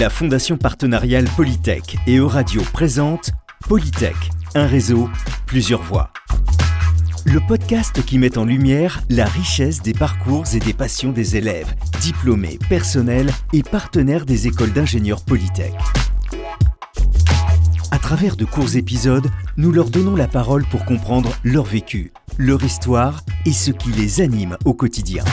La Fondation partenariale Polytech et Euradio présente Polytech, un réseau, plusieurs voix. Le podcast qui met en lumière la richesse des parcours et des passions des élèves, diplômés, personnels et partenaires des écoles d'ingénieurs Polytech. À travers de courts épisodes, nous leur donnons la parole pour comprendre leur vécu, leur histoire et ce qui les anime au quotidien.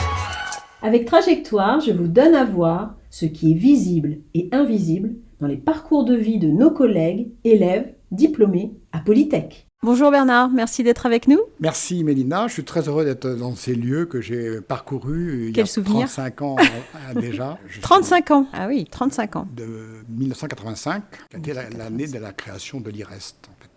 Avec Trajectoire, je vous donne à voir ce qui est visible et invisible dans les parcours de vie de nos collègues, élèves, diplômés à Polytech. Bonjour Bernard, merci d'être avec nous. Merci Mélina, je suis très heureux d'être dans ces lieux que j'ai parcourus il y a 35 ans déjà. 35 ans, ah oui, 35 ans. De 1985, qui était l'année de la création de l'IREST en fait.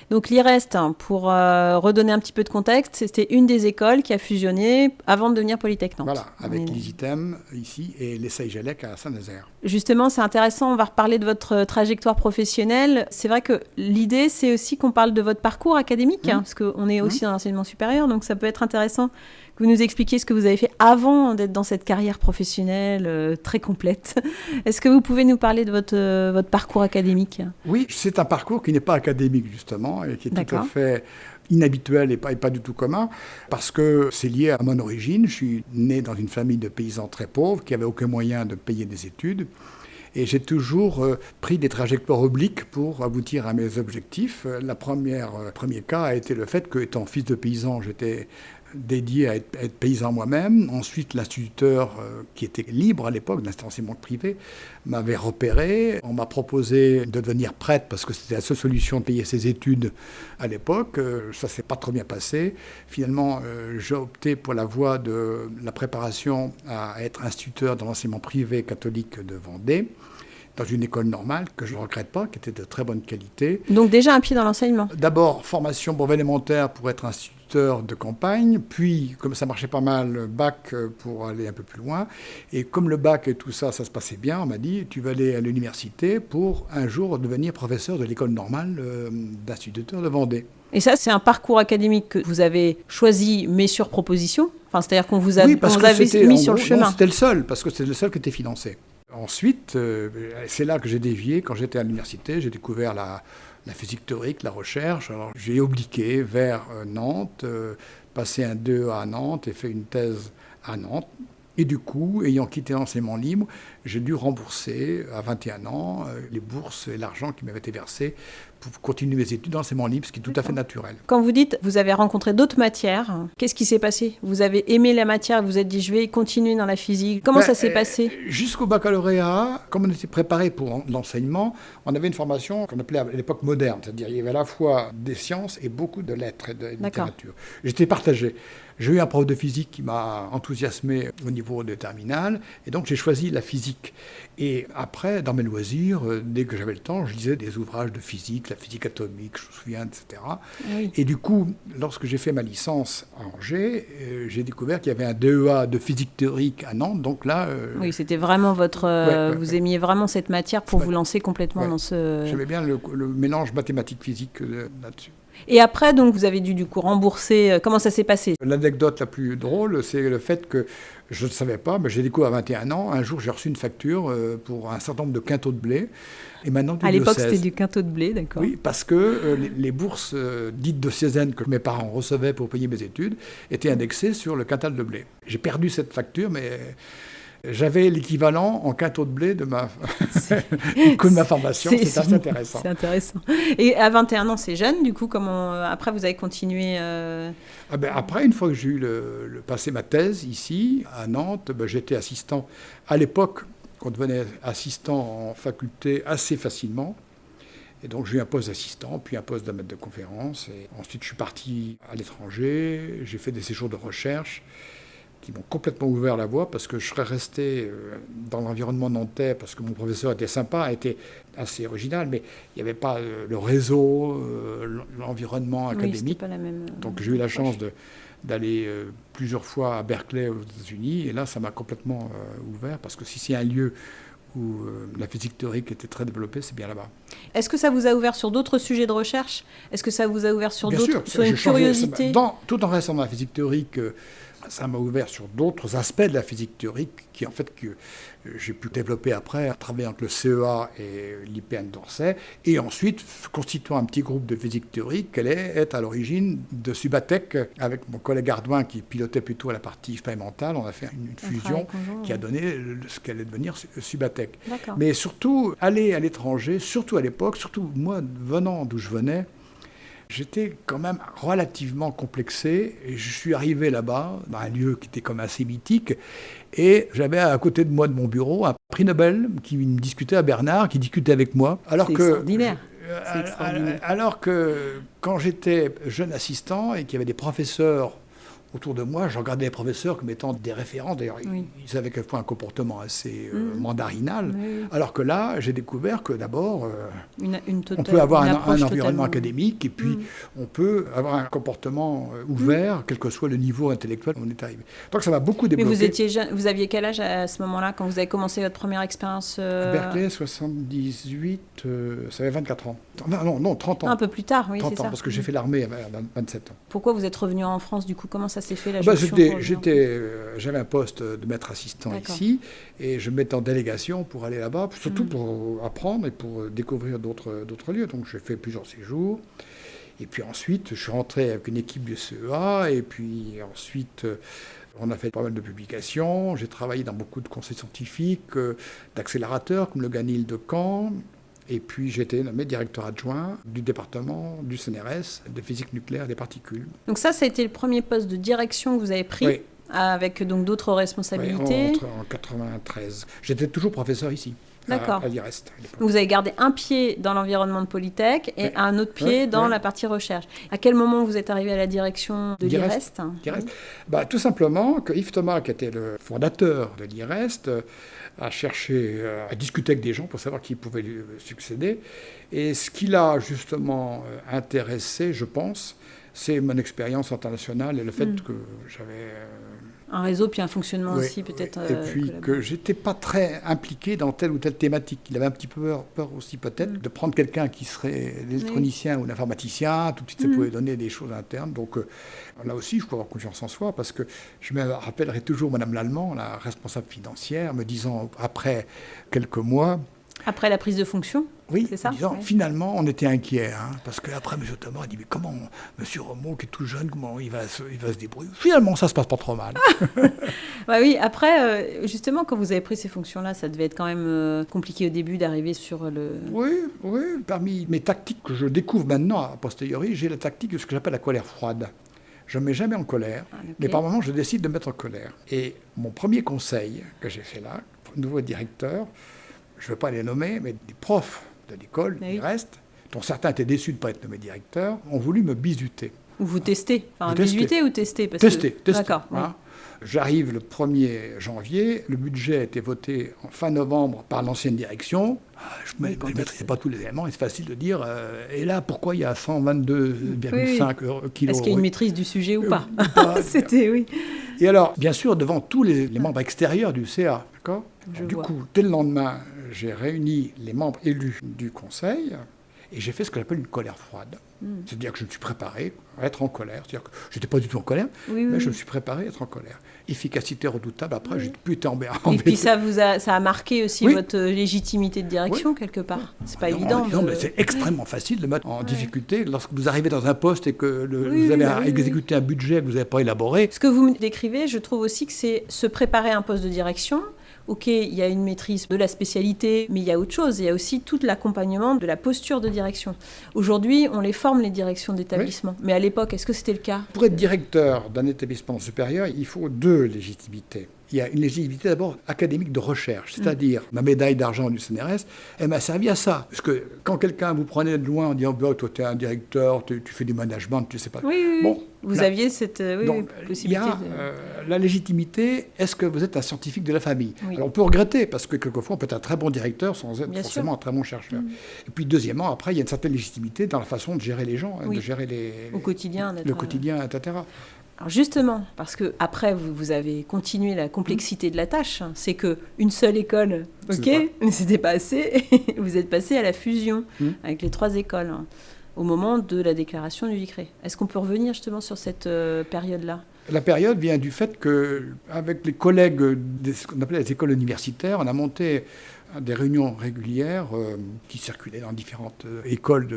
Donc l'IREST, pour redonner un petit peu de contexte, c'était une des écoles qui a fusionné avant de devenir Polytech Nantes. Voilà, avec l'ISITEM ici et l'ESSEI GELEC à Saint-Nazaire. Justement, c'est intéressant, on va reparler de votre trajectoire professionnelle. C'est vrai que l'idée, c'est aussi qu'on parle de votre parcours académique, parce qu'on est aussi dans l'enseignement supérieur, donc ça peut être intéressant que vous nous expliquiez ce que vous avez fait avant d'être dans cette carrière professionnelle très complète. Est-ce que vous pouvez nous parler de votre parcours académique ? Oui, c'est un parcours qui n'est pas académique justement, et qui est tout à fait inhabituel et pas du tout commun, parce que c'est lié à mon origine. Je suis né dans une famille de paysans très pauvres qui n'avaient aucun moyen de payer des études. Et j'ai toujours pris des trajectoires obliques pour aboutir à mes objectifs. Premier cas a été le fait que, étant fils de paysan, j'étais dédié à être paysan moi-même. Ensuite, l'instituteur, qui était libre à l'époque, d'enseignement privé, m'avait repéré. On m'a proposé de devenir prêtre parce que c'était la seule solution de payer ses études à l'époque. Ça ne s'est pas trop bien passé. Finalement, j'ai opté pour la voie de la préparation à être instituteur dans l'enseignement privé catholique de Vendée, dans une école normale que je ne regrette pas, qui était de très bonne qualité. Donc déjà un pied dans l'enseignement. D'abord, formation brevet élémentaire pour être instituteur de campagne, puis, comme ça marchait pas mal, bac pour aller un peu plus loin. Et comme le bac et tout ça, ça se passait bien, on m'a dit, tu vas aller à l'université pour un jour devenir professeur de l'école normale d'instituteur de Vendée. Et ça, c'est un parcours académique que vous avez choisi, mais sur proposition ? Enfin, c'est-à-dire qu'on vous a, oui, parce on vous avait mis sur le chemin. Non, c'était le seul, parce que c'était le seul qui était financé. Ensuite, c'est là que j'ai dévié. Quand j'étais à l'université, j'ai découvert la physique théorique, la recherche. Alors, j'ai obliqué vers Nantes, passé un 2 à Nantes et fait une thèse à Nantes. Et du coup, ayant quitté l'enseignement libre, j'ai dû rembourser à 21 ans les bourses et l'argent qui m'avaient été versés pour continuer mes études d'enseignement libre, ce qui est tout à fait naturel. Quand vous dites vous avez rencontré d'autres matières, qu'est-ce qui s'est passé ? Vous avez aimé la matière, vous vous êtes dit je vais continuer dans la physique. Comment ça s'est passé ? Jusqu'au baccalauréat, comme on était préparé pour l'enseignement, on avait une formation qu'on appelait à l'époque moderne, c'est-à-dire il y avait à la fois des sciences et beaucoup de lettres et de littérature. J'étais partagé. J'ai eu un prof de physique qui m'a enthousiasmé au niveau de terminale, et donc j'ai choisi la physique. Et après, dans mes loisirs, dès que j'avais le temps, je lisais des ouvrages de physique, la physique atomique, je me souviens, etc. Oui. Et du coup, lorsque j'ai fait ma licence à Angers, j'ai découvert qu'il y avait un DEA de physique théorique à Nantes, donc là... oui, c'était vraiment vous aimiez vraiment cette matière pour vous lancer complètement dans ce... J'aimais bien le mélange mathématique-physique là-dessus. Et après, donc, vous avez dû du coup rembourser. Comment ça s'est passé ? L'anecdote la plus drôle, c'est le fait que je ne savais pas, mais j'ai découvert à 21 ans. Un jour, j'ai reçu une facture pour un certain nombre de quintaux de blé. Et maintenant, à l'époque, c'était du quintot de blé, d'accord. Oui, parce que les bourses dites diocésaines que mes parents recevaient pour payer mes études étaient indexées sur le quintal de blé. J'ai perdu cette facture, mais... j'avais l'équivalent en quintot de blé de ma formation. C'est assez intéressant. C'est intéressant. Et à 21 ans, c'est jeune, du coup, après, vous avez continué Après, une fois que j'ai eu passé ma thèse ici, à Nantes, j'étais assistant. À l'époque, on devenait assistant en faculté assez facilement. Et donc, j'ai eu un poste d'assistant, puis un poste de maître de conférence. Et ensuite, je suis parti à l'étranger. J'ai fait des séjours de recherche qui m'ont complètement ouvert la voie, parce que je serais resté dans l'environnement nantais, parce que mon professeur était sympa, était assez original, mais il n'y avait pas le réseau, l'environnement académique. C'était pas la même, donc j'ai eu la chance d'aller plusieurs fois à Berkeley aux États-Unis, et là ça m'a complètement ouvert, parce que si c'est un lieu où la physique théorique était très développée, c'est bien là-bas. Est-ce que ça vous a ouvert sur d'autres sujets de recherche ? Est-ce que ça vous a ouvert sur bien d'autres, sûr, sur une curiosité ? Tout en restant dans la physique théorique, ça m'a ouvert sur d'autres aspects de la physique théorique que j'ai pu développer après, à travailler entre le CEA et l'IPN d'Orsay, et ensuite constituant un petit groupe de physique théorique qui allait être à l'origine de Subatec, avec mon collègue Ardouin qui pilotait plutôt la partie expérimentale. On a fait une fusion qui a donné ce qu'allait devenir Subatec. D'accord. Mais surtout, aller à l'étranger, surtout à l'époque, surtout moi, venant d'où je venais, j'étais quand même relativement complexé, et je suis arrivé là-bas, dans un lieu qui était comme assez mythique, et j'avais à côté de moi, de mon bureau, un prix Nobel qui me discutait à Bernard, qui discutait avec moi. C'est extraordinaire. Alors que quand j'étais jeune assistant et qu'il y avait des professeurs autour de moi, je regardais les professeurs comme étant des référents. D'ailleurs, ils avaient quelquefois un comportement assez mandarinal. Oui. Alors que là, j'ai découvert que d'abord, on peut avoir un environnement académique et puis on peut avoir un comportement ouvert, quel que soit le niveau intellectuel où on est arrivé. Donc ça m'a beaucoup développé. Mais vous étiez jeune, vous aviez quel âge à ce moment-là, quand vous avez commencé votre première expérience À Berkeley, 78, ça avait 24 ans. Non, 30 ans. Un peu plus tard, oui, c'est ça. Parce que j'ai fait l'armée à 27 ans. Pourquoi vous êtes revenu en France, du coup? Comment ça s'est fait, la j'avais un poste de maître assistant ici, et je me mettais en délégation pour aller là-bas, surtout pour apprendre et pour découvrir d'autres lieux. Donc j'ai fait plusieurs séjours. Et puis ensuite, je suis rentré avec une équipe du CEA, et puis ensuite, on a fait pas mal de publications. J'ai travaillé dans beaucoup de conseils scientifiques, d'accélérateurs, comme le GANIL de Caen. Et puis j'ai été nommé directeur adjoint du département du CNRS de physique nucléaire des particules. Donc ça a été le premier poste de direction que vous avez pris, avec donc d'autres responsabilités. Oui, en 93. J'étais toujours professeur ici. D'accord. À l'IREST. Vous avez gardé un pied dans l'environnement de Polytech et un autre pied dans la partie recherche. À quel moment vous êtes arrivé à la direction de l'IREST? Tout simplement que Yves Thomas, qui était le fondateur de l'IREST, a cherché à discuter avec des gens pour savoir qui pouvait lui succéder. Et ce qui l'a justement intéressé, je pense, c'est mon expérience internationale et le fait que j'avais... un réseau, puis un fonctionnement aussi, peut-être. Et puis que je n'étais pas très impliqué dans telle ou telle thématique. Il avait un petit peu peur aussi, peut-être, de prendre quelqu'un qui serait l'électronicien ou l'informaticien. Tout de suite, ça pouvait donner des choses internes. Donc là aussi, je peux avoir confiance en soi, parce que je me rappellerai toujours Madame Lallemand, la responsable financière, me disant, après quelques mois... Après la prise de fonction, c'est ça? Disant, finalement, on était inquiets, parce qu'après, M. Thomas a dit, mais comment M. Romeau, qui est tout jeune, comment il va se débrouiller? Finalement, ça se passe pas trop mal. Oui, après, justement, quand vous avez pris ces fonctions-là, ça devait être quand même compliqué au début d'arriver sur le... Oui, parmi mes tactiques que je découvre maintenant, a posteriori, j'ai la tactique de ce que j'appelle la colère froide. Je ne me mets jamais en colère, mais par moments, je décide de me mettre en colère. Et mon premier conseil que j'ai fait là, nouveau directeur, je ne vais pas les nommer, mais des profs de l'école, du reste, dont certains étaient déçus de ne pas être nommés directeurs, ont voulu me bisuter. Ou vous tester? Enfin, bisuter ou tester? Tester. D'accord. J'arrive le 1er janvier, le budget a été voté en fin novembre par l'ancienne direction. Je ne maîtrisais pas tous les éléments, et c'est facile de dire, et là, pourquoi il y a 122,5 kilos? Est-ce qu'il y a une maîtrise du sujet ou pas? C'était, Et alors, bien sûr, devant tous les membres extérieurs du CA, d'accord? Du coup, dès le lendemain, j'ai réuni les membres élus du conseil, et j'ai fait ce que j'appelle une colère froide. C'est-à-dire que je me suis préparé à être en colère. C'est-à-dire que je n'étais pas du tout en colère, mais je me suis préparé à être en colère. Efficacité redoutable. Après, j'ai plus été embêté. Et puis ça a marqué aussi votre légitimité de direction, quelque part. C'est pas évident. Mais c'est extrêmement facile de mettre en difficulté lorsque vous arrivez dans un poste et que vous avez à exécuter un budget que vous n'avez pas élaboré. Ce que vous me décrivez, je trouve aussi que c'est se préparer à un poste de direction. Ok, il y a une maîtrise de la spécialité, mais il y a autre chose. Il y a aussi tout l'accompagnement de la posture de direction. Aujourd'hui, on les forme, les directions d'établissement. Mais à l'époque, est-ce que c'était le cas? Pour être directeur d'un établissement supérieur, il faut 2 légitimités. Il y a une légitimité d'abord académique de recherche, c'est-à-dire ma médaille d'argent du CNRS, elle m'a servi à ça. Parce que quand quelqu'un vous prenait de loin en disant toi tu es un directeur, tu fais du management, tu ne sais pas. Vous aviez cette possibilité. Il y a la légitimité, est-ce que vous êtes un scientifique de la famille? Alors on peut regretter, parce que quelquefois on peut être un très bon directeur sans être forcément un très bon chercheur. Et puis deuxièmement, après, il y a une certaine légitimité dans la façon de gérer les gens, de gérer au quotidien, le quotidien, etc. Alors justement, parce que après vous avez continué la complexité de la tâche, c'est que une seule école, mais c'était pas assez. Vous êtes passé à la fusion avec les 3 écoles. au moment de la déclaration du décret. Est-ce qu'on peut revenir justement sur cette période-là ? La période vient du fait qu'avec les collègues ce qu'on appelait les écoles universitaires, on a monté des réunions régulières qui circulaient dans différentes écoles.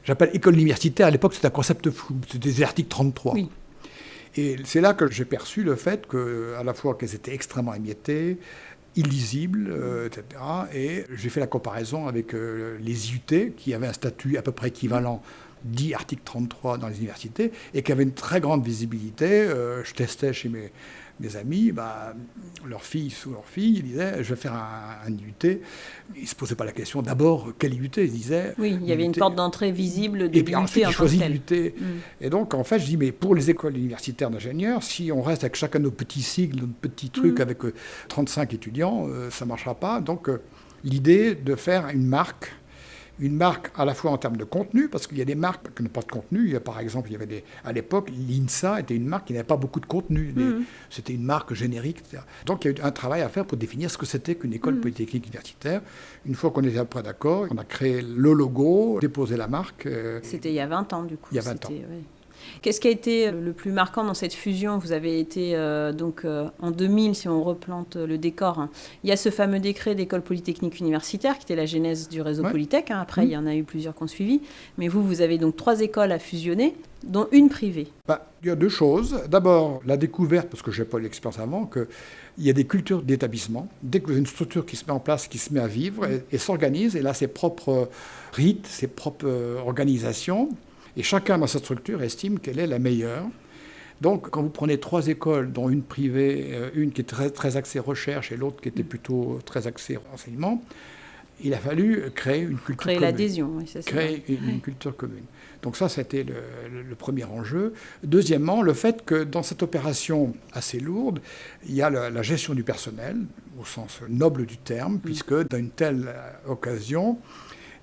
J'appelle école universitaire, à l'époque c'était un concept flou, c'était des articles 33. Oui. Et c'est là que j'ai perçu le fait qu'à la fois qu'elles étaient extrêmement émiettées, illisibles, etc. Et j'ai fait la comparaison avec les IUT, qui avaient un statut à peu près équivalent, dit article 33 dans les universités, et qui avaient une très grande visibilité. Je testais chez mes amis, leur fille ils disaient, je vais faire un IUT. Ils ne se posaient pas la question, d'abord, quel IUT ? Ils disaient... Oui, il y avait une porte d'entrée visible de l'IUT. Et puis ensuite, ils choisissent l'IUT. Et donc, en fait, je dis, mais pour les écoles universitaires d'ingénieurs, si on reste avec chacun de nos petits cycles, nos petits trucs avec 35 étudiants, ça ne marchera pas. Donc, l'idée de faire une marque à la fois en termes de contenu, parce qu'il y a des marques qui n'ont pas de contenu. Il y a, par exemple, à l'époque, l'INSA était une marque qui n'avait pas beaucoup de contenu. C'était une marque générique, etc. Donc, il y a eu un travail à faire pour définir ce que c'était qu'une école polytechnique universitaire. Une fois qu'on était après d'accord, on a créé le logo, déposé la marque. C'était il y a 20 ans, du coup. Il y a 20 ans. Oui. Qu'est-ce qui a été le plus marquant dans cette fusion ? Vous avez été en 2000, si on replante le décor, il y a ce fameux décret d'école polytechnique universitaire qui était la genèse du réseau Polytech. Après, il y en a eu plusieurs qui ont suivi. Mais vous avez donc 3 écoles à fusionner, dont une privée. Il y a 2 choses. D'abord, la découverte, parce que je n'ai pas l'expérience avant, qu'il y a des cultures d'établissement. Dès que vous avez une structure qui se met en place, qui se met à vivre et s'organise, et là, ses propres rites, ses propres organisations. Et chacun dans sa structure estime qu'elle est la meilleure. Donc, quand vous prenez 3 écoles, dont une privée, une qui est très, très axée recherche et l'autre qui était plutôt très axée renseignement, il a fallu créer une culture commune. Créer l'adhésion, oui, c'est ça. Créer une culture commune. Donc ça, c'était le premier enjeu. Deuxièmement, le fait que dans cette opération assez lourde, il y a la gestion du personnel, au sens noble du terme, puisque dans une telle occasion,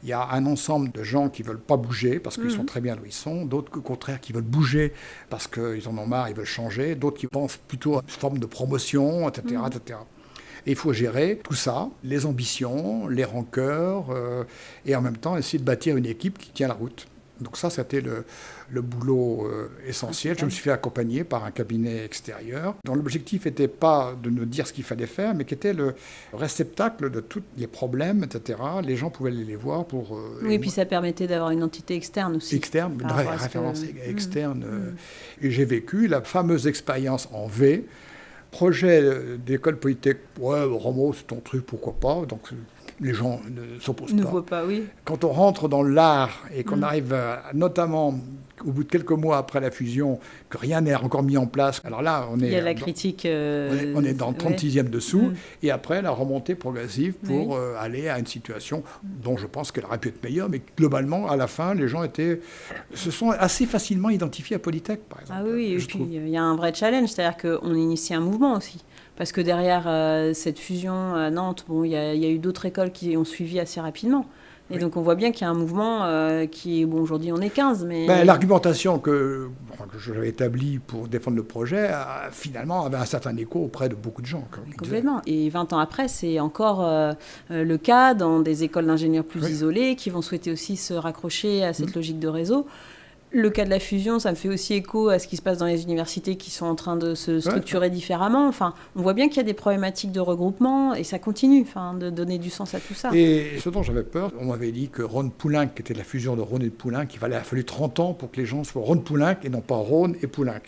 il y a un ensemble de gens qui ne veulent pas bouger parce qu'ils sont très bien là où ils sont, d'autres au contraire qui veulent bouger parce qu'ils en ont marre, ils veulent changer, d'autres qui pensent plutôt à une forme de promotion, etc. etc. Et il faut gérer tout ça, les ambitions, les rancœurs, et en même temps essayer de bâtir une équipe qui tient la route. Donc ça, c'était le boulot essentiel. Je me suis fait accompagner par un cabinet extérieur, dont l'objectif n'était pas de nous dire ce qu'il fallait faire, mais qui était le réceptacle de tous les problèmes, etc. Les gens pouvaient les voir pour... oui, et puis ça permettait d'avoir une entité externe aussi. Externe, une référence externe. Et j'ai vécu la fameuse expérience en V. Projet d'école polytechnique, Romo, c'est ton truc, pourquoi pas. Donc les gens ne s'opposent pas. Ne voient pas, oui. Quand on rentre dans l'art et qu'on arrive notamment au bout de quelques mois après la fusion, que rien n'est encore mis en place, alors là, on est... Il y a la critique... on est dans le 36e dessous, et après la remontée progressive pour aller à une situation dont je pense qu'elle aurait pu être meilleure, mais globalement, à la fin, les gens se sont assez facilement identifiés à Polytech, par exemple. Ah oui, et puis il y a un vrai challenge, c'est-à-dire qu'on initie un mouvement aussi. Parce que derrière cette fusion à Nantes, il y a eu d'autres écoles qui ont suivi assez rapidement. Et donc on voit bien qu'il y a un mouvement qui est... aujourd'hui on est 15, mais... l'argumentation que j'avais établie pour défendre le projet, finalement, avait un certain écho auprès de beaucoup de gens. Complètement. Et 20 ans après, c'est encore le cas dans des écoles d'ingénieurs plus isolées qui vont souhaiter aussi se raccrocher à cette logique de réseau. Le cas de la fusion, ça me fait aussi écho à ce qui se passe dans les universités qui sont en train de se structurer différemment. Enfin, on voit bien qu'il y a des problématiques de regroupement et ça continue de donner du sens à tout ça. Et ce dont j'avais peur, on m'avait dit que Rhône-Poulenc, qui était la fusion de Rhône et de Poulenc, il a fallu 30 ans pour que les gens soient Rhône-Poulenc et non pas Rhône et Poulenc.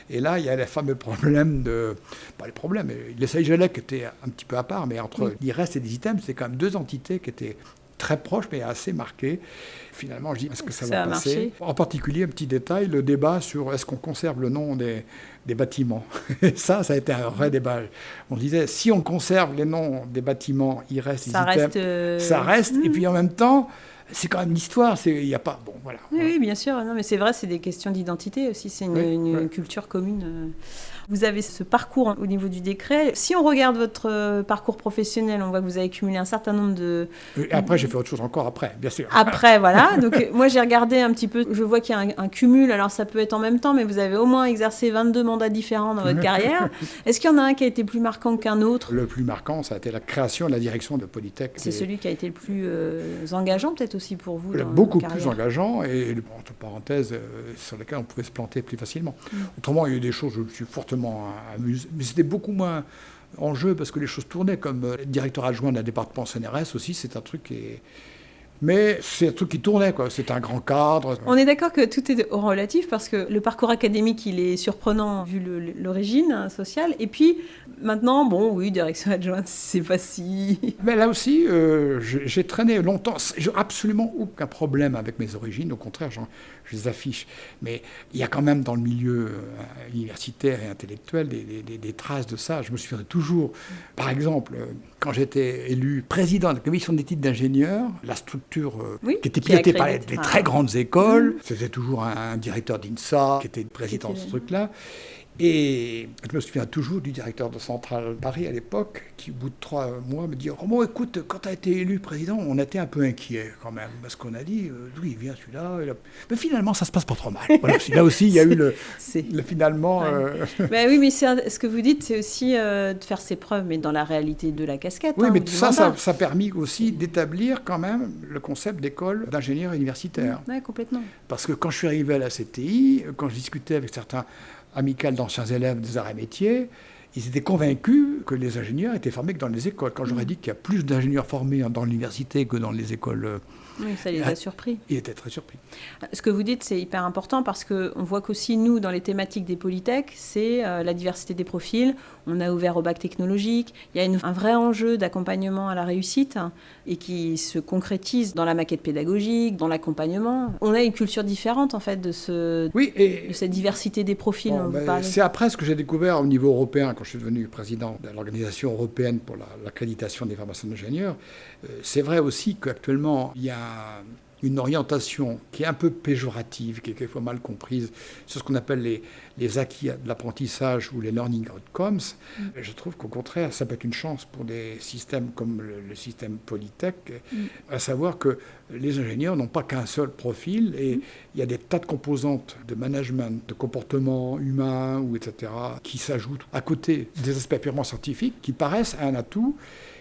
Et là, il y a les fameux problèmes pas les problèmes, les Seygelec étaient un petit peu à part, mais entre l'IRES et les items, c'est quand même 2 entités qui étaient très proches, mais assez marquées. Finalement, je dis, est-ce que ça va passer ? En particulier, un petit détail, le débat sur est-ce qu'on conserve le nom des bâtiments. Et ça a été un vrai débat. On disait, si on conserve les noms des bâtiments, il reste ça reste. Ça reste. Et puis en même temps, c'est quand même l'histoire. Il n'y a pas... Bon, voilà. Oui, bien sûr. Non, mais c'est vrai, c'est des questions d'identité aussi. C'est une culture commune. Vous avez ce parcours au niveau du décret. Si on regarde votre parcours professionnel, on voit que vous avez cumulé un certain nombre de... Et après, j'ai fait autre chose encore après, bien sûr. Après, voilà. Donc, moi, j'ai regardé un petit peu. Je vois qu'il y a un cumul. Alors, ça peut être en même temps, mais vous avez au moins exercé 22 mandats différents dans votre carrière. Est-ce qu'il y en a un qui a été plus marquant qu'un autre ? Le plus marquant, ça a été la création de la direction de Polytech. C'est celui qui a été le plus engageant, peut-être aussi pour vous. Beaucoup plus engageant et, entre parenthèses, sur lesquels on pouvait se planter plus facilement. Autrement, il y a eu des choses où je me suis fortement amusé, mais c'était beaucoup moins en jeu parce que les choses tournaient, comme directeur adjoint d'un département CNRS aussi, c'est un truc Mais c'est un truc qui tournait, quoi. C'est un grand cadre. On est d'accord que tout est relatif parce que le parcours académique, il est surprenant vu l'origine sociale. Et puis, maintenant, bon, oui, direction adjointe, c'est pas si... Mais là aussi, j'ai traîné longtemps. J'ai absolument aucun problème avec mes origines. Au contraire, je les affiche. Mais il y a quand même dans le milieu universitaire et intellectuel des traces de ça. Je me souviens toujours, par exemple, quand j'étais élu président de la commission d'études d'ingénieurs, la structure qui était pilotée par des très grandes écoles, c'était toujours un directeur d'INSA qui était président de ce truc-là. Et je me souviens toujours du directeur de Centrale Paris à l'époque, qui au bout de 3 mois me dit « Oh bon, écoute, quand tu as été élu président, on était un peu inquiets quand même, parce qu'on a dit d'où il vient celui-là ?» Mais finalement, ça se passe pas trop mal. Voilà, là aussi, il y a eu le finalement... Ben oui, mais ce que vous dites, c'est aussi de faire ses preuves, mais dans la réalité de la casquette. Oui, mais ça a permis aussi d'établir quand même le concept d'école d'ingénieur universitaire. Oui, complètement. Parce que quand je suis arrivé à la CTI, quand je discutais avec certains amicales d'anciens élèves des arts et métiers, ils étaient convaincus que les ingénieurs étaient formés que dans les écoles. Quand j'aurais dit qu'il y a plus d'ingénieurs formés dans l'université que dans les écoles... Oui, ça les a surpris. Ils étaient très surpris. Ce que vous dites, c'est hyper important parce qu'on voit qu'aussi, nous, dans les thématiques des Polytech, c'est la diversité des profils. On a ouvert au bac technologique. Il y a un vrai enjeu d'accompagnement à la réussite et qui se concrétise dans la maquette pédagogique, dans l'accompagnement. On a une culture différente, en fait, de cette diversité des profils dont vous parlez. C'est après ce que j'ai découvert au niveau européen, quand je suis devenu président de l'Organisation européenne pour l'accréditation des formations d'ingénieurs. C'est vrai aussi qu'actuellement, il y a une orientation qui est un peu péjorative, qui est quelquefois mal comprise, sur ce qu'on appelle les acquis de l'apprentissage ou les learning outcomes. Je trouve qu'au contraire, ça peut être une chance pour des systèmes comme le système Polytech, à savoir que les ingénieurs n'ont pas qu'un seul profil et il y a des tas de composantes de management, de comportement humain, ou etc., qui s'ajoutent à côté des aspects purement scientifiques, qui paraissent un atout.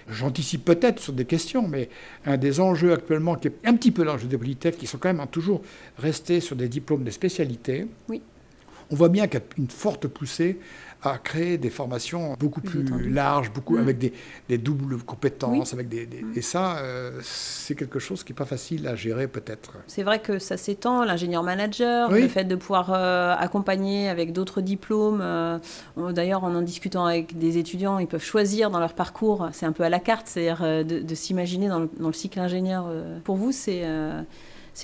J'anticipe peut-être sur des questions, mais un des enjeux actuellement, qui est un petit peu l'enjeu des Polytech, qui sont quand même toujours restés sur des diplômes de spécialité, on voit bien qu'il y a une forte poussée à créer des formations beaucoup plus larges, avec des doubles compétences. Et ça, c'est quelque chose qui n'est pas facile à gérer peut-être. C'est vrai que ça s'étend, l'ingénieur-manager, le fait de pouvoir accompagner avec d'autres diplômes. D'ailleurs, en discutant avec des étudiants, ils peuvent choisir dans leur parcours, c'est un peu à la carte, c'est-à-dire de s'imaginer dans le cycle ingénieur. Pour vous, c'est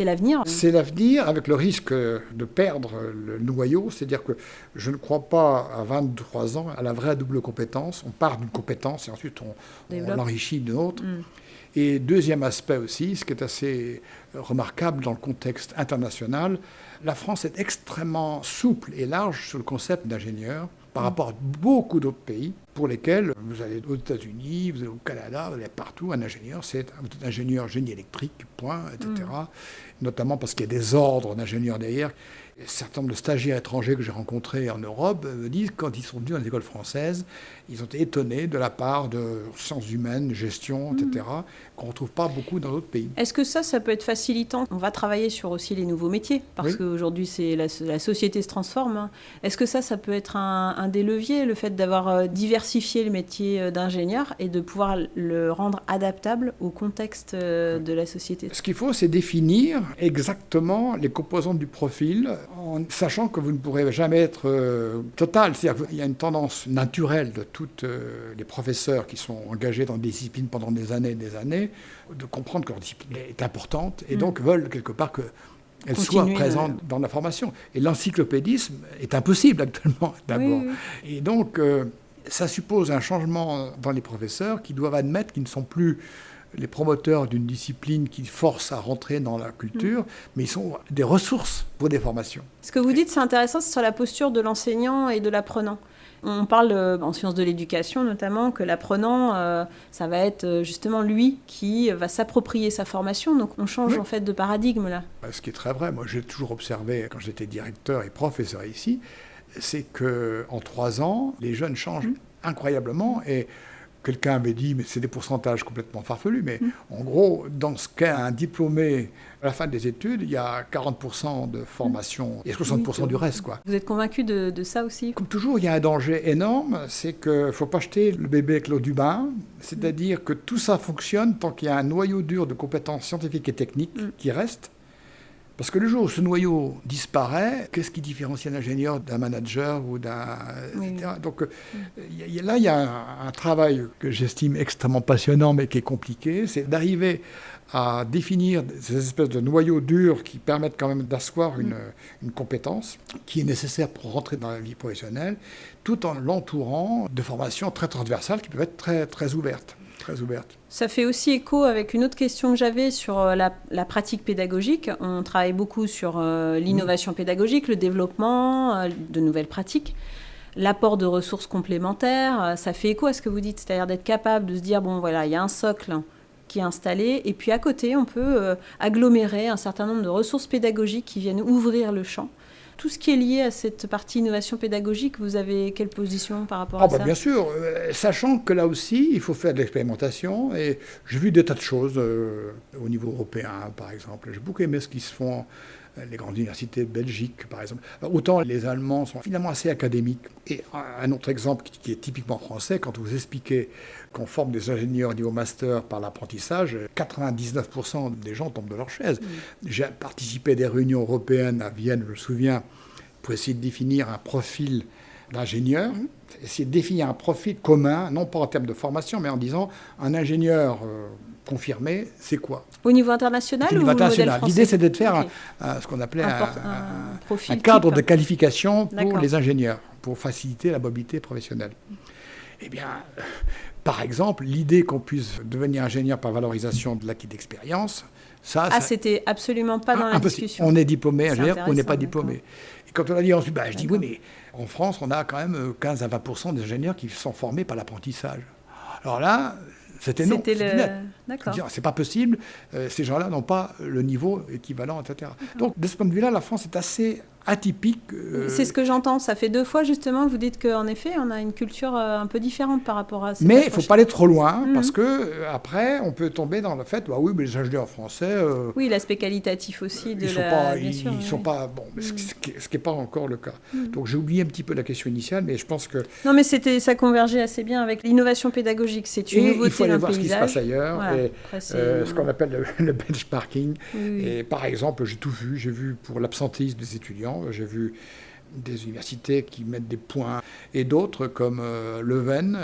l'avenir. C'est l'avenir, avec le risque de perdre le noyau. C'est-à-dire que je ne crois pas, à 23 ans, à la vraie double compétence. On part d'une compétence et ensuite on l'enrichit d'une autre. Et deuxième aspect aussi, ce qui est assez remarquable dans le contexte international, la France est extrêmement souple et large sur le concept d'ingénieur par rapport à beaucoup d'autres pays pour lesquels vous allez aux États-Unis, vous allez au Canada, vous allez partout, un ingénieur, c'est un ingénieur génie électrique, point, etc. Notamment parce qu'il y a des ordres d'ingénieurs derrière. Un certain nombre de stagiaires étrangers que j'ai rencontrés en Europe me disent, quand ils sont venus dans les écoles françaises, ils ont été étonnés de la part de sciences humaines, gestion, etc., qu'on ne retrouve pas beaucoup dans d'autres pays. Est-ce que ça peut être facilitant ? On va travailler sur aussi les nouveaux métiers, parce qu'aujourd'hui, la société se transforme. Est-ce que ça peut être un des leviers, le fait d'avoir diversifié le métier d'ingénieur et de pouvoir le rendre adaptable au contexte de la société ? Ce qu'il faut, c'est définir exactement les composantes du profil, en sachant que vous ne pourrez jamais être total. C'est-à-dire qu'il y a une tendance naturelle de tous les professeurs qui sont engagés dans des disciplines pendant des années, de comprendre que leur discipline est importante et donc veulent quelque part qu'elle soit présente dans la formation. Et l'encyclopédisme est impossible actuellement, d'abord. Et donc, ça suppose un changement dans les professeurs qui doivent admettre qu'ils ne sont plus les promoteurs d'une discipline qui force à rentrer dans la culture, mais ils sont des ressources pour des formations. Ce que vous dites, c'est intéressant, c'est sur la posture de l'enseignant et de l'apprenant. On parle en sciences de l'éducation notamment que l'apprenant, ça va être justement lui qui va s'approprier sa formation. Donc on change en fait de paradigme là. Ce qui est très vrai, moi j'ai toujours observé quand j'étais directeur et professeur ici, c'est qu'en 3 ans, les jeunes changent incroyablement et quelqu'un avait dit, mais c'est des pourcentages complètement farfelus, mais en gros, dans ce qu'est un diplômé à la fin des études, il y a 40% de formation et 60% du reste, quoi. Vous êtes convaincu de ça aussi ? Comme toujours, il y a un danger énorme, c'est qu'il ne faut pas jeter le bébé avec l'eau du bain, c'est-à-dire que tout ça fonctionne tant qu'il y a un noyau dur de compétences scientifiques et techniques qui reste. Parce que le jour où ce noyau disparaît, qu'est-ce qui différencie un ingénieur d'un manager ou d'un... etc. Donc là, il y a un travail que j'estime extrêmement passionnant, mais qui est compliqué, c'est d'arriver à définir ces espèces de noyaux durs qui permettent quand même d'asseoir une compétence qui est nécessaire pour rentrer dans la vie professionnelle, tout en l'entourant de formations très transversales qui peuvent être très, très ouvertes. Ça fait aussi écho avec une autre question que j'avais sur la pratique pédagogique. On travaille beaucoup sur l'innovation pédagogique, le développement de nouvelles pratiques, l'apport de ressources complémentaires. Ça fait écho à ce que vous dites, c'est-à-dire d'être capable de se dire, bon voilà, il y a un socle qui est installé, et puis à côté, on peut agglomérer un certain nombre de ressources pédagogiques qui viennent ouvrir le champ. Tout ce qui est lié à cette partie innovation pédagogique, vous avez quelle position par rapport à ça ? Bien sûr, sachant que là aussi, il faut faire de l'expérimentation. Et j'ai vu des tas de choses au niveau européen, par exemple. J'ai beaucoup aimé ce qui se font les grandes universités de Belgique, par exemple. Autant les Allemands sont finalement assez académiques. Et un autre exemple qui est typiquement français, quand vous expliquez qu'on forme des ingénieurs niveau master par l'apprentissage, 99% des gens tombent de leur chaise. J'ai participé à des réunions européennes à Vienne, je me souviens, pour essayer de définir un profil d'ingénieur, essayer de définir un profil commun, non pas en termes de formation, mais en disant un ingénieur confirmé, c'est quoi ? Au niveau international ou au modèle français ? L'idée, c'était de faire ce qu'on appelait un cadre de qualification pour les ingénieurs, pour faciliter la mobilité professionnelle. Eh bien, par exemple, l'idée qu'on puisse devenir ingénieur par valorisation de l'acquis d'expérience, ça c'était absolument pas dans la discussion. On est diplômé ingénieur ou on n'est pas diplômé. Et quand on a dit ensuite, je dis oui, mais en France, on a quand même 15 à 20% des ingénieurs qui sont formés par l'apprentissage. Alors là, c'était non. D'accord. C'est pas possible, ces gens-là n'ont pas le niveau équivalent, etc. Donc, de ce point de vue-là, la France est assez atypique. C'est ce que j'entends. Ça fait 2 fois, justement, vous dites qu'en effet, on a une culture un peu différente par rapport à... Mais il ne faut pas aller trop loin, parce que après, on peut tomber dans le fait, oui, mais les ingénieurs français... oui, l'aspect qualitatif aussi de ils sont pas... Bon, ce qui n'est pas encore le cas. Donc, j'ai oublié un petit peu la question initiale, mais je pense que... Non, mais ça convergeait assez bien avec l'innovation pédagogique. C'est une nouveauté il faut aller d'un voir paysage. Ce qui se passe ailleurs, Voilà. et ce qu'on appelle le benchmarking. Et par exemple, j'ai tout vu. J'ai vu pour l'absentéisme des étudiants, j'ai vu des universités qui mettent des points, et d'autres comme Leuven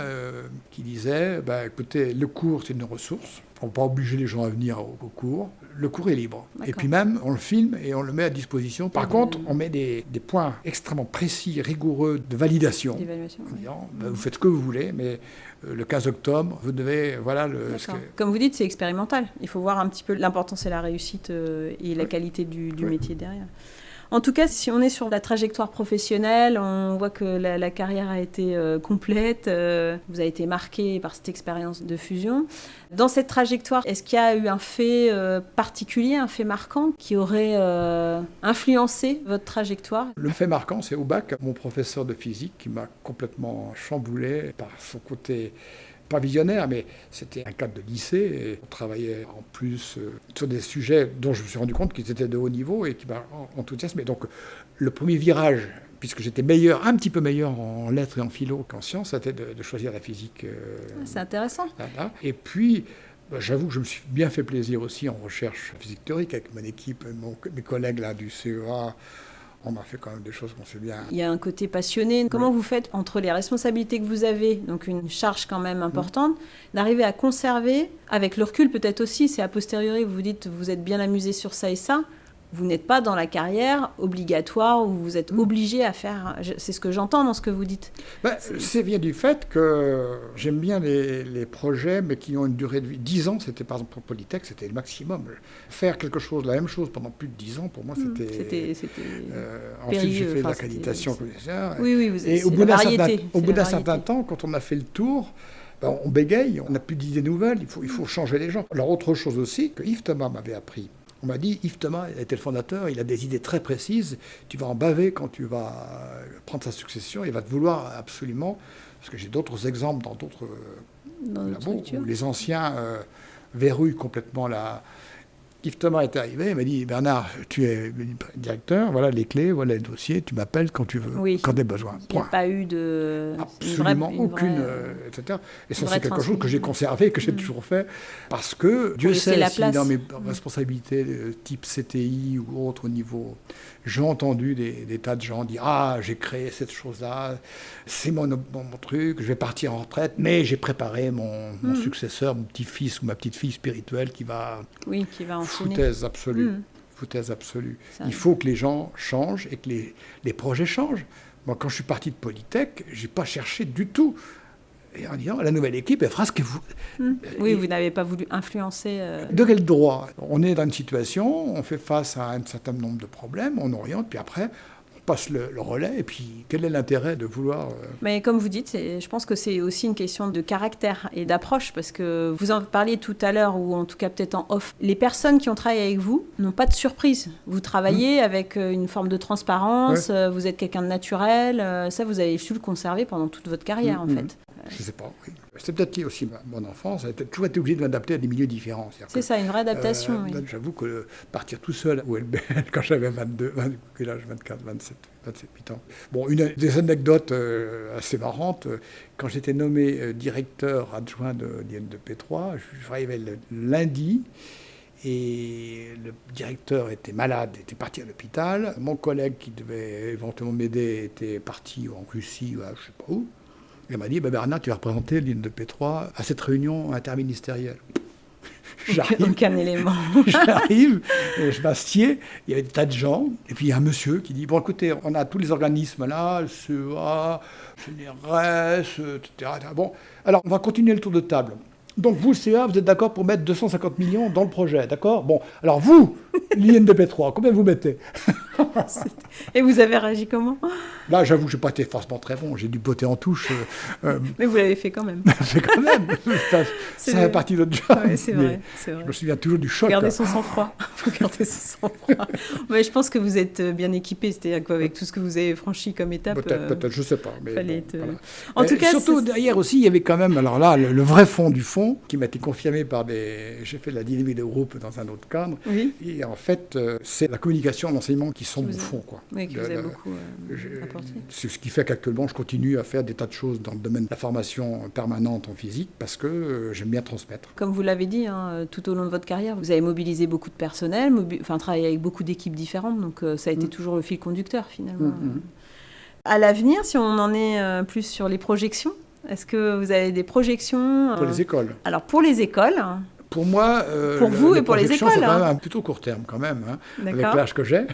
qui disait écoutez, le cours c'est une ressource, on ne peut pas obliger les gens à venir au cours, le cours est libre. D'accord. Et puis même on le filme et on le met à disposition. Par contre, on met des points extrêmement précis, rigoureux de validation, en disant vous faites ce que vous voulez, mais le 15 octobre, vous devez... Comme vous dites, c'est expérimental. Il faut voir un petit peu l'importance et la réussite et la qualité du métier derrière. En tout cas, si on est sur la trajectoire professionnelle, on voit que la carrière a été complète. Vous avez été marqué par cette expérience de fusion. Dans cette trajectoire, est-ce qu'il y a eu un fait particulier, un fait marquant qui aurait influencé votre trajectoire ? Le fait marquant, c'est au bac, mon professeur de physique qui m'a complètement chamboulé par son côté... pas visionnaire, mais c'était un cadre de lycée et on travaillait en plus sur des sujets dont je me suis rendu compte qu'ils étaient de haut niveau et qui m'ont enthousiasmé. Donc le premier virage, puisque j'étais un petit peu meilleur en lettres et en philo qu'en sciences, c'était de choisir la physique. C'est intéressant. Là. Et puis, j'avoue que je me suis bien fait plaisir aussi en recherche physique théorique avec mon équipe, mes collègues là, du CEA. On a fait quand même des choses qu'on sait bien. Il y a un côté passionné. Comment vous faites entre les responsabilités que vous avez, donc une charge quand même importante, d'arriver à conserver, avec le recul peut-être aussi, c'est a posteriori, vous vous dites vous êtes bien amusé sur ça et ça, vous n'êtes pas dans la carrière obligatoire où vous êtes obligé à faire... C'est ce que j'entends dans ce que vous dites. C'est bien du fait que j'aime bien les projets, mais qui ont une durée de vie. 10 ans, c'était par exemple pour Polytech, c'était le maximum. Faire quelque chose, la même chose pendant plus de 10 ans, pour moi, c'était ensuite, j'ai fait de l'accréditation commissaire. Oui, et au bout d'un certain temps, quand on a fait le tour, on bégaye, on n'a plus d'idées nouvelles, il faut changer les gens. Alors, autre chose aussi, que Yves Thomas m'avait appris. On m'a dit, Yves Thomas, il était le fondateur, il a des idées très précises, tu vas en baver quand tu vas prendre sa succession, il va te vouloir absolument, parce que j'ai d'autres exemples dans d'autres labos, où les anciens verrouillent complètement la... Yves Thomas est arrivé, il m'a dit, Bernard, tu es directeur, voilà les clés, voilà les dossiers, tu m'appelles quand tu veux, quand tu as besoin. Il n'y a pas eu de... Absolument aucune, etc. Et ça, c'est quelque chose que j'ai conservé, que j'ai toujours fait, parce que Dieu sait si dans mes responsabilités type CTI ou autre au niveau, j'ai entendu des tas de gens dire, j'ai créé cette chose-là, c'est mon truc, je vais partir en retraite, mais j'ai préparé mon successeur, mon petit-fils ou ma petite-fille spirituelle qui va en foutaise absolue. Foutaise absolue. Il faut que les gens changent et que les projets changent. Moi, quand je suis parti de Polytech, je n'ai pas cherché du tout. Et en disant, la nouvelle équipe, elle fera ce que vous... vous n'avez pas voulu influencer... De quel droit ? On est dans une situation, on fait face à un certain nombre de problèmes, on oriente, puis après... passe le relais, et puis quel est l'intérêt de vouloir... Mais comme vous dites, je pense que c'est aussi une question de caractère et d'approche, parce que vous en parliez tout à l'heure, ou en tout cas peut-être en off, les personnes qui ont travaillé avec vous n'ont pas de surprise. Vous travaillez avec une forme de transparence, vous êtes quelqu'un de naturel, ça vous avez su le conserver pendant toute votre carrière en fait. Je ne sais pas, oui. C'est peut-être lié aussi mon enfance, j'ai toujours été obligé de m'adapter à des milieux différents. C'est ça, une vraie adaptation. Oui. J'avoue que partir tout seul au LBL, quand j'avais 24, 27, 8 ans. Bon, une des anecdotes assez marrantes, quand j'étais nommé directeur adjoint de l'INDP3, je arrivais le lundi, et le directeur était malade, était parti à l'hôpital. Mon collègue qui devait éventuellement m'aider était parti en Russie, je ne sais pas où. Il m'a dit, Bernard, tu vas représenter l'INDP3 à cette réunion interministérielle. Aucun élément. J'arrive, je m'assieds, il y avait des tas de gens, et puis il y a un monsieur qui dit, bon écoutez, on a tous les organismes là, le CEA, CNRS, etc. Bon, alors on va continuer le tour de table. Donc vous, le CEA, vous êtes d'accord pour mettre 250 millions dans le projet, d'accord ? Bon, alors vous, l'INDP3, combien vous mettez ? Et vous avez réagi comment ? Là, j'avoue que je n'ai pas été forcément très bon, j'ai dû botter en touche. Mais vous l'avez fait quand même. fait quand même. Ça fait partie de notre job. Ouais, c'est vrai. Je me souviens toujours du choc. Garder son sang-froid. Faut garder son sang-froid. Mais je pense que vous êtes bien équipé, c'est-à-dire qu'avec tout ce que vous avez franchi comme étape. Peut-être, je ne sais pas. Mais voilà. En tout cas, surtout, derrière aussi, il y avait quand même, alors là, le vrai fond du fond, qui m'a été confirmé par j'ai fait de la dynamique de groupe dans un autre cadre. Oui. Et en fait, c'est la communication, l'enseignement qui sont au fond, quoi. Oui, que vous avez beaucoup apporté. C'est ce qui fait qu'actuellement, je continue à faire des tas de choses dans le domaine de la formation permanente en physique, parce que j'aime bien transmettre. Comme vous l'avez dit, tout au long de votre carrière, vous avez mobilisé beaucoup de personnel, travaillé avec beaucoup d'équipes différentes, donc ça a été toujours le fil conducteur, finalement. À l'avenir, si on en est plus sur les projections, est-ce que vous avez des projections pour les écoles? Alors, pour les écoles... Pour moi, pour vous et pour les écoles, c'est quand même un plutôt court terme, quand même, avec l'âge que j'ai.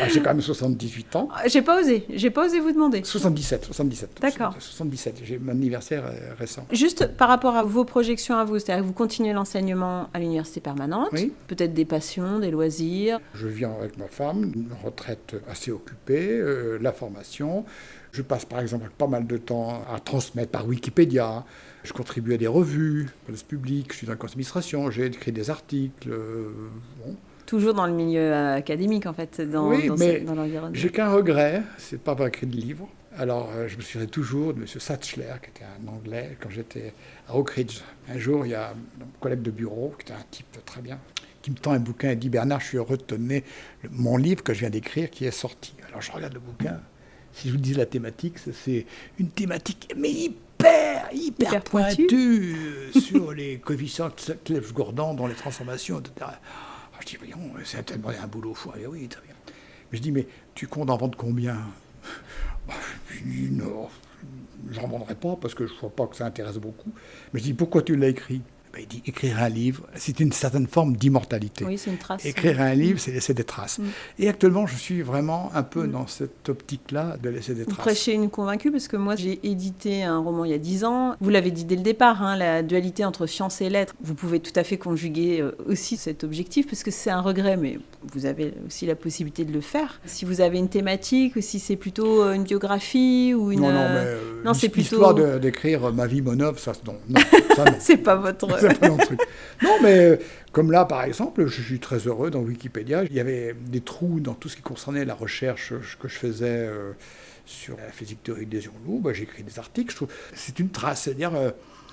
J'ai quand même 78 ans. J'ai pas osé vous demander. 77. D'accord. 77, j'ai mon anniversaire récent. Juste par rapport à vos projections à vous, c'est-à-dire que vous continuez l'enseignement à l'université permanente, peut-être des passions, des loisirs. Je viens avec ma femme, une retraite assez occupée, la formation. Je passe par exemple pas mal de temps à transmettre par Wikipédia. Je contribue à des revues, place publique, je suis dans la d'administration, j'ai écrit des articles. Bon. Toujours dans le milieu académique, en fait, dans l'environnement. J'ai qu'un regret, c'est de ne pas avoir écrit de livre. Alors, je me souviens toujours de M. Satchler, qui était un Anglais, quand j'étais à Oak Ridge. Un jour, il y a un collègue de bureau, qui était un type très bien, qui me tend un bouquin et dit « Bernard, je suis heureux de te donner mon livre que je viens d'écrire qui est sorti. » Alors, je regarde le bouquin. Si je vous dis la thématique, c'est une thématique hyper pointue sur les coefficients de Clebsch-Gordan dans les transformations, etc. Alors, je dis, voyons, c'est tellement un boulot fou. Oui, très bien. Mais je dis, mais tu comptes en vendre combien? Je dis, non, j'en vendrai pas parce que je ne vois pas que ça intéresse beaucoup. Mais je dis, pourquoi tu l'as écrit? Il dit, écrire un livre, c'est une certaine forme d'immortalité. Oui, c'est une trace. Écrire un livre, c'est laisser des traces. Et actuellement, je suis vraiment un peu dans cette optique-là de laisser des traces. Vous prêchez une convaincue, parce que moi, j'ai édité un roman il y a 10 ans. Vous l'avez dit dès le départ, la dualité entre science et lettres. Vous pouvez tout à fait conjuguer aussi cet objectif, parce que c'est un regret, mais vous avez aussi la possibilité de le faire. Si vous avez une thématique, ou si c'est plutôt une biographie, ou une... Non, c'est plutôt... L'histoire d'écrire ma vie, mon œuvre, ça non. C'est pas votre... C'est pas mon truc. Non, mais comme là, par exemple, je suis très heureux dans Wikipédia. Il y avait des trous dans tout ce qui concernait la recherche que je faisais sur la physique théorique des ions lourds. J'ai écrit des articles. Je trouve c'est une trace. C'est-à-dire,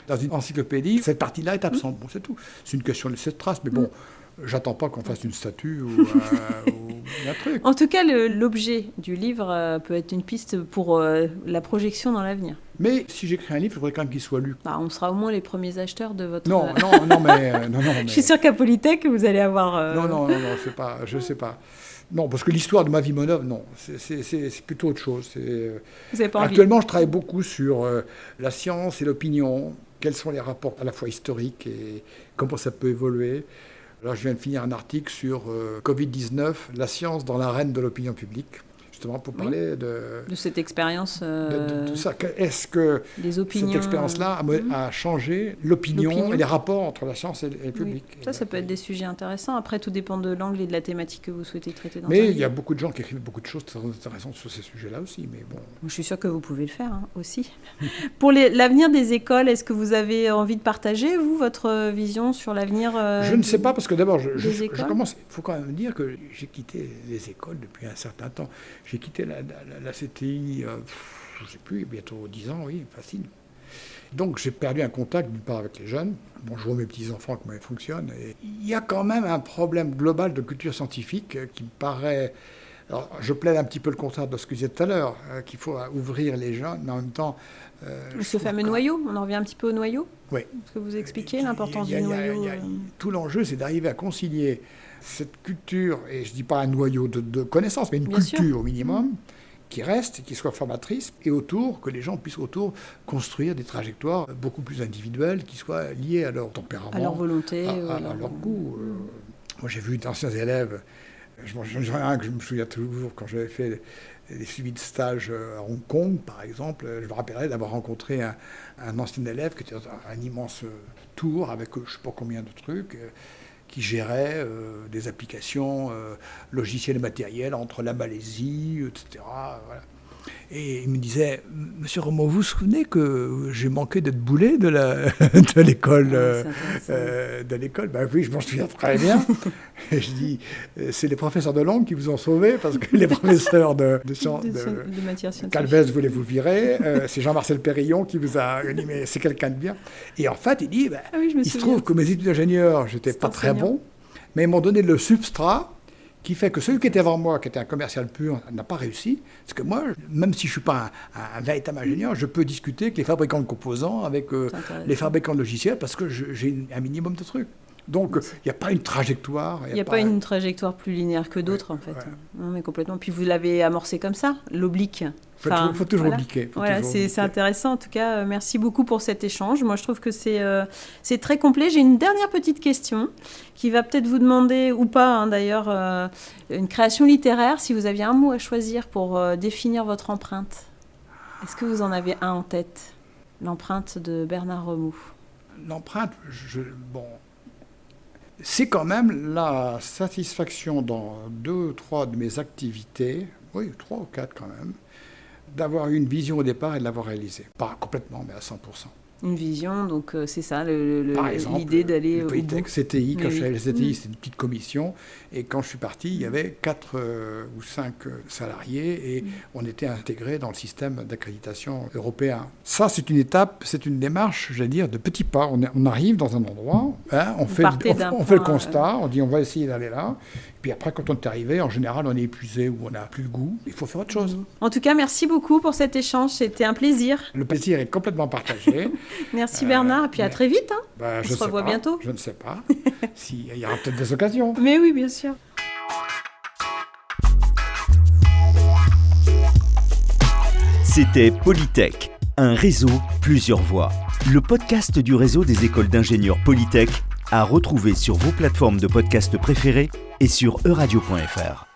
dans une encyclopédie, cette partie-là est absente. Bon, c'est tout. C'est une question de cette trace. Mais bon, j'attends pas qu'on fasse une statue ou un truc. En tout cas, l'objet du livre peut être une piste pour la projection dans l'avenir. Mais si j'écris un livre, il faudrait quand même qu'il soit lu. On sera au moins les premiers acheteurs de votre... Non, mais... Je suis sûre qu'à Polytech, vous allez avoir... Non, c'est pas... Je sais pas. Non, parce que l'histoire de ma vie, mon œuvre, non. C'est plutôt autre chose. Vous avez pas envie. Actuellement, je travaille beaucoup sur la science et l'opinion. Quels sont les rapports à la fois historiques et comment ça peut évoluer. Là, je viens de finir un article sur Covid-19, la science dans l'arène de l'opinion publique. Justement, pour parler de cette expérience. De ça. Est-ce que cette expérience-là a changé l'opinion et les rapports entre la science et le public? Ça peut être des sujets intéressants. Après, tout dépend de l'angle et de la thématique que vous souhaitez traiter dans Mais il y a beaucoup de gens qui écrivent beaucoup de choses très intéressantes sur ces sujets-là aussi. Mais bon. Je suis sûre que vous pouvez le faire aussi. Pour l'avenir des écoles, est-ce que vous avez envie de partager, vous, votre vision sur l'avenir Je ne sais pas, parce que d'abord, je commence... Il faut quand même dire que j'ai quitté les écoles depuis un certain temps. J'ai quitté la CTI, je ne sais plus, bientôt 10 ans, oui, facile. Donc j'ai perdu un contact d'une part avec les jeunes. Bon, je vois mes petits-enfants comment ils fonctionnent. Et il y a quand même un problème global de culture scientifique qui me paraît... Alors, je plaide un petit peu le contraire de ce que je disais tout à l'heure, qu'il faut ouvrir les jeunes, mais en même temps... Ce fameux noyau, on en revient un petit peu au noyau. Oui. Est-ce que vous expliquez l'importance du noyau Tout l'enjeu, c'est d'arriver à concilier cette culture, et je ne dis pas un noyau de connaissances, mais une culture au minimum, qui reste, qui soit formatrice, et autour, que les gens puissent autour construire des trajectoires beaucoup plus individuelles, qui soient liées à leur tempérament, à leur volonté, à leur goût. Moi, j'ai vu d'anciens élèves, j'en ai un que je me souviens toujours, quand j'avais fait des suivis de stage à Hong Kong, par exemple, je me rappellerai d'avoir rencontré un ancien élève qui était dans un immense tour avec je ne sais pas combien de trucs, qui gérait des applications logicielles et matérielles entre la Malaisie, etc. Voilà. Et il me disait, « Monsieur Romo, vous vous souvenez que j'ai manqué d'être boulé de l'école de l'école ?» Ben oui, je m'en souviens très bien. Et je dis, c'est les professeurs de langue qui vous ont sauvé, parce que les professeurs de matières scientifiques. Calvez voulait vous virer, c'est Jean-Marcel Périllon qui vous a dit, mais c'est quelqu'un de bien. Et en fait, il dit, il se trouve que mes études d'ingénieur, j'étais pas très bon, mais ils m'ont donné le substrat qui fait que celui qui était avant moi, qui était un commercial pur, n'a pas réussi. Parce que moi, même si je ne suis pas un véritable ingénieur, je peux discuter avec les fabricants de composants, avec les fabricants de logiciels, parce que j'ai un minimum de trucs. Donc, il n'y a pas une trajectoire. Il n'y a pas une trajectoire plus linéaire que d'autres, en fait. Ouais. Non, mais complètement. Puis vous l'avez amorcé comme ça, l'oblique. Il faut toujours obliquer. C'est intéressant. En tout cas, merci beaucoup pour cet échange. Moi, je trouve que c'est très complet. J'ai une dernière petite question qui va peut-être vous demander, ou pas d'ailleurs, une création littéraire. Si vous aviez un mot à choisir pour définir votre empreinte, est-ce que vous en avez un en tête? L'empreinte de Bernard Remoux. L'empreinte, c'est quand même la satisfaction dans 2 ou 3 de mes activités, oui, 3 ou 4 quand même, d'avoir eu une vision au départ et de l'avoir réalisée. Pas complètement, mais à 100%. Une vision, donc c'est ça, Par exemple, l'idée d'aller au bout. CTI, quand je suis allé à la CTI, c'était une petite commission, et quand je suis parti, il y avait 4 ou 5 salariés, et on était intégrés dans le système d'accréditation européen. Ça, c'est une étape, c'est une démarche, j'allais dire, de petits pas. On arrive dans un endroit, on fait le constat, on dit on va essayer d'aller là, puis après, quand on est arrivé, en général, on est épuisé ou on n'a plus le goût, il faut faire autre chose. En tout cas, merci beaucoup pour cet échange, c'était un plaisir. Le plaisir est complètement partagé. Merci Bernard, et puis à très vite. On se revoit bientôt. Je ne sais pas. Il y aura peut-être des occasions. Mais oui, bien sûr. C'était Polytech, un réseau, plusieurs voix. le podcast du réseau des écoles d'ingénieurs Polytech, à retrouver sur vos plateformes de podcast préférées et sur euradio.fr.